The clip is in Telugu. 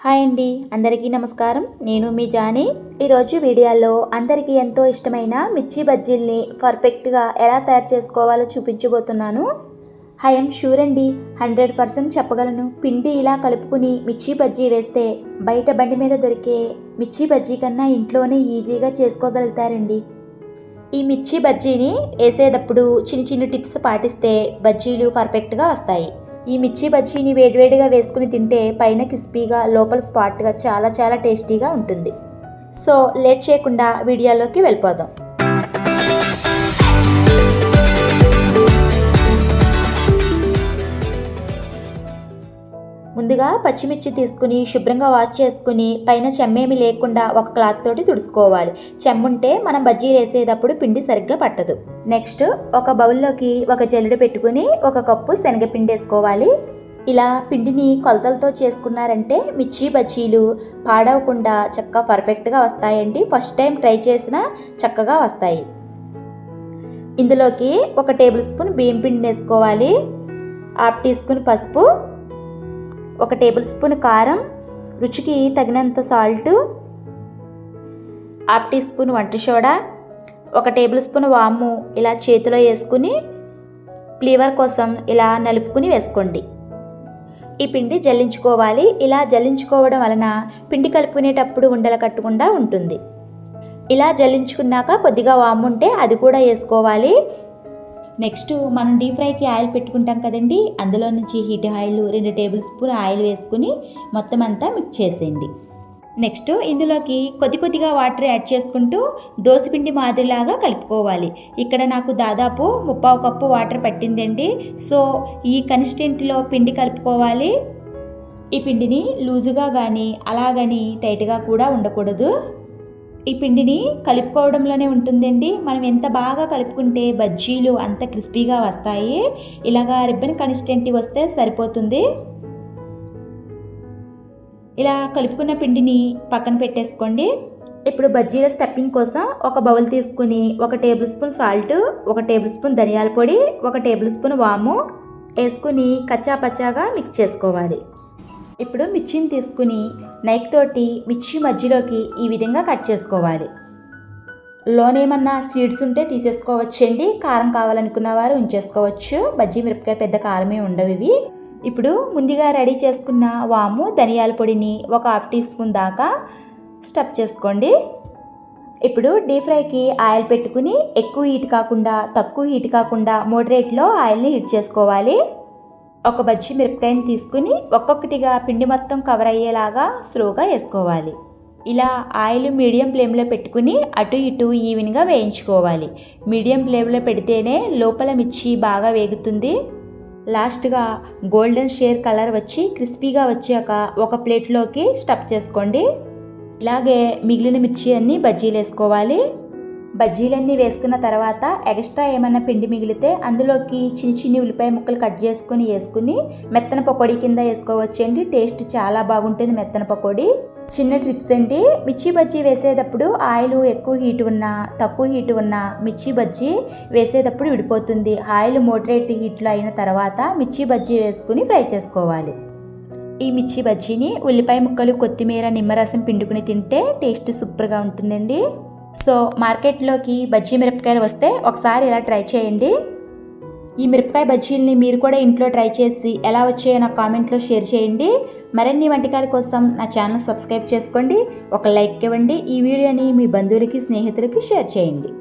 హాయ్ అండి, అందరికీ నమస్కారం. నేను మీ జానీ. ఈరోజు వీడియోలో అందరికీ ఎంతో ఇష్టమైన మిర్చి బజ్జీల్ని పర్ఫెక్ట్గా ఎలా తయారు చేసుకోవాలో చూపించబోతున్నాను. ఐఎమ్ షూర్ అండి, 100% చెప్పగలను. పిండి ఇలా కలుపుకుని మిర్చి బజ్జీ వేస్తే బయట బండి మీద దొరికే మిర్చి బజ్జీ కన్నా ఇంట్లోనే ఈజీగా చేసుకోగలుగుతారండి. ఈ మిర్చి బజ్జీని వేసేటప్పుడు చిన్న టిప్స్ పాటిస్తే బజ్జీలు పర్ఫెక్ట్గా వస్తాయి. ఈ మిర్చి బజ్జీని వేడివేడిగా వేసుకుని తింటే పైన క్రిస్పీగా లోపల స్పాట్గా చాలా టేస్టీగా ఉంటుంది. సో లేట్ చేయకుండా వీడియోలోకి వెళ్ళిపోదాం. ముందుగా పచ్చిమిర్చి తీసుకుని శుభ్రంగా వాష్ చేసుకుని పైన చెమ్మేమి లేకుండా ఒక క్లాత్ తోటి తుడుచుకోవాలి. చెమ్ముంటే మనం బజ్జీలు వేసేటప్పుడు పిండి సరిగ్గా పట్టదు. నెక్స్ట్ ఒక బౌల్లోకి ఒక జల్లెడ పెట్టుకుని 1 కప్పు శనగపిండి వేసుకోవాలి. ఇలా పిండిని కొలతలతో చేసుకున్నారంటే మిర్చి బజ్జీలు పాడవకుండా చక్కగా పర్ఫెక్ట్గా వస్తాయండి. ఫస్ట్ టైం ట్రై చేసినా చక్కగా వస్తాయి. ఇందులోకి 1 టేబుల్ స్పూన్ బియ్యం పిండి వేసుకోవాలి. 1/2 టీ స్పూన్ పసుపు, 1 టేబుల్ స్పూన్ కారం, రుచికి తగినంత సాల్ట్, 1/2 టీ స్పూన్ వంట సోడా, 1 టేబుల్ స్పూన్ వాము ఇలా చేతిలో వేసుకుని ఫ్లేవర్ కోసం ఇలా నలుపుకుని వేసుకోండి. ఈ పిండి జల్లించుకోవాలి. ఇలా జల్లించుకోవడం వలన పిండి కలుపుకునేటప్పుడు ఉండలు కట్టకుండా ఉంటుంది. ఇలా జల్లించుకున్నాక కొద్దిగా వాము ఉంటే అది కూడా వేసుకోవాలి. నెక్స్ట్ మనం డీప్ ఫ్రైకి ఆయిల్ పెట్టుకుంటాం కదండి, అందులో నుంచి heat oil 2 table spoon oil వేసుకుని మొత్తం అంతా మిక్స్ చేసేయండి. నెక్స్ట్ ఇందులోకి కొద్దిగా వాటర్ యాడ్ చేసుకుంటూ దోసపిండి మాదిరిలాగా కలుపుకోవాలి. ఇక్కడ నాకు దాదాపు 3/4 కప్పు వాటర్ పట్టిందండి. సో ఈ కన్సిస్టెంట్లో పిండి కలుపుకోవాలి. ఈ పిండిని లూజుగా కానీ అలాగని టైట్గా కూడా ఉండకూడదు. ఈ పిండిని కలుపుకోవడంలోనే ఉంటుందండి. మనం ఎంత బాగా కలుపుకుంటే బజ్జీలు అంత క్రిస్పీగా వస్తాయి. ఇలాగా రిబ్బన్ కన్సిస్టెన్సీ వస్తే సరిపోతుంది. ఇలా కలుపుకున్న పిండిని పక్కన పెట్టేసుకోండి. ఇప్పుడు బజ్జీల స్టఫింగ్ కోసం ఒక బౌల్ తీసుకుని 1 table spoon salt, 1 table spoon ధనియాల పొడి, 1 టేబుల్ స్పూన్ వాము వేసుకుని కచ్చా పచ్చాగా మిక్స్ చేసుకోవాలి. ఇప్పుడు మిర్చిని తీసుకుని నైఫ్ తోటి మిర్చి మధ్యలోకి ఈ విధంగా కట్ చేసుకోవాలి. లోనేమన్నా సీడ్స్ ఉంటే తీసేసుకోవచ్చండి. కారం కావాలనుకున్న వారు ఉంచేసుకోవచ్చు. బజ్జీ మిరపకాయ పెద్ద కారమే ఉండవు ఇవి. ఇప్పుడు ముందుగా రెడీ చేసుకున్న వాము ధనియాల పొడిని 1/2 టీ స్పూన్ దాకా స్టఫ్ చేసుకోండి. ఇప్పుడు డీప్ ఫ్రైకి ఆయిల్ పెట్టుకుని ఎక్కువ హీట్ కాకుండా తక్కువ హీట్ కాకుండా మోడరేట్లో ఆయిల్ని హీట్ చేసుకోవాలి. ఒక బజ్జీ మిరపకాయని తీసుకుని ఒక్కొక్కటిగా పిండి మొత్తం కవర్ అయ్యేలాగా స్లోగా వేసుకోవాలి. ఇలా ఆయిల్ మీడియం ఫ్లేమ్లో పెట్టుకుని అటు ఇటు ఈవెన్గా వేయించుకోవాలి. మీడియం ఫ్లేమ్లో పెడితేనే లోపల మిర్చి బాగా వేగుతుంది. లాస్ట్గా గోల్డెన్ షేర్ కలర్ వచ్చి క్రిస్పీగా వచ్చాక ఒక ప్లేట్లోకి స్టఫ్ చేసుకోండి. ఇలాగే మిగిలిన మిర్చి అన్నీ బజ్జీలు వేసుకోవాలి. బజ్జీలన్నీ వేసుకున్న తర్వాత ఎక్స్ట్రా ఏమైనా పిండి మిగిలితే అందులోకి చిన్ని ఉల్లిపాయ ముక్కలు కట్ చేసుకుని వేసుకుని మెత్తన పకోడీ కింద వేసుకోవచ్చండి. టేస్ట్ చాలా బాగుంటుంది మెత్తన పకోడీ. చిన్న ట్రిప్స్ అండి. మిర్చి బజ్జీ వేసేటప్పుడు ఆయిల్ ఎక్కువ హీట్ ఉన్నా తక్కువ హీట్ ఉన్నా మిర్చి బజ్జీ వేసేటప్పుడు విడిపోతుంది. ఆయిల్ మోడరేట్ హీట్లో అయిన తర్వాత మిర్చి బజ్జీ వేసుకుని ఫ్రై చేసుకోవాలి. ఈ మిర్చి బజ్జీని ఉల్లిపాయ ముక్కలు, కొత్తిమీర, నిమ్మరసం పిండుకుని తింటే టేస్ట్ సూపర్గా ఉంటుందండి. సో మార్కెట్లోకి బజ్జీ మిరపకాయలు వస్తే ఒకసారి ఇలా ట్రై చేయండి. ఈ మిరపకాయ బజ్జీల్ని మీరు కూడా ఇంట్లో ట్రై చేసి ఎలా వచ్చాయో నా కామెంట్లో షేర్ చేయండి. మరిన్ని వంటకాల కోసం నా ఛానల్ సబ్స్క్రైబ్ చేసుకోండి. ఒక లైక్ ఇవ్వండి. ఈ వీడియోని మీ బంధువులకి, స్నేహితులకి షేర్ చేయండి.